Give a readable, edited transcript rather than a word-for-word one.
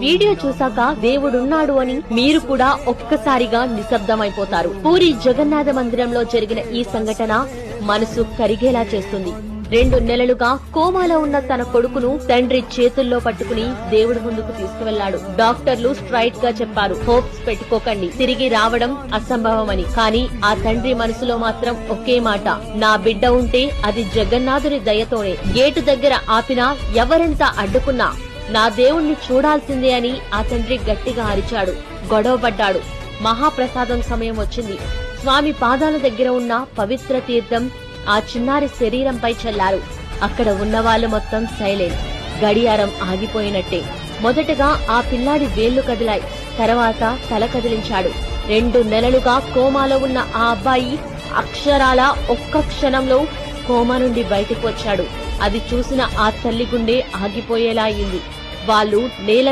Video చూశాక దేవుడున్నాడు అని మీరు కూడా ఒక్కసారిగా నిశ్శబ్దమైపోతారు. పూరి జగన్నాథ మందిరంలో జరిగిన ఈ సంఘటన మనసు కరిగేలా చేస్తుంది. 2 నెలలుగా కోమాలో ఉన్న తన కొడుకును తండ్రి చేతుల్లో పట్టుకుని దేవుడి ముందుకు తీసుకువెళ్లాడు. డాక్టర్లు స్ట్రైట్ గా చెప్పారు, హోప్స్ పెట్టుకోకండి, తిరిగి రావడం అసంభవమని. కానీ ఆ తండ్రి మనసులో మాత్రం ఒకే మాట, నా బిడ్డ ఉంటే అది జగన్నాథుని దయతోనే. గేటు దగ్గర ఆపినా ఎవరెంత అడ్డుకున్నా నా దేవుణ్ణి చూడాల్సిందే అని ఆ తండ్రి గట్టిగా అరిచాడు, గొడవపడ్డాడు. మహాప్రసాదం సమయం వచ్చింది. స్వామి పాదాల దగ్గర ఉన్న పవిత్ర తీర్థం ఆ చిన్నారి శరీరంపై చల్లారు. అక్కడ ఉన్నవాళ్లు మొత్తం సైలెంట్. గడియారం ఆగిపోయినట్టే. మొదటగా ఆ పిల్లాడి వేళ్లు కదిలాయి, తర్వాత తల కదిలించాడు. 2 నెలలుగా కోమాలో ఉన్న ఆ అబ్బాయి అక్షరాల ఒక్క క్షణంలో కోమా నుండి బయటకు వచ్చాడు. అది చూసిన ఆ తల్లి గుండె ఆగిపోయేలా అయింది. వాళ్ళు నేల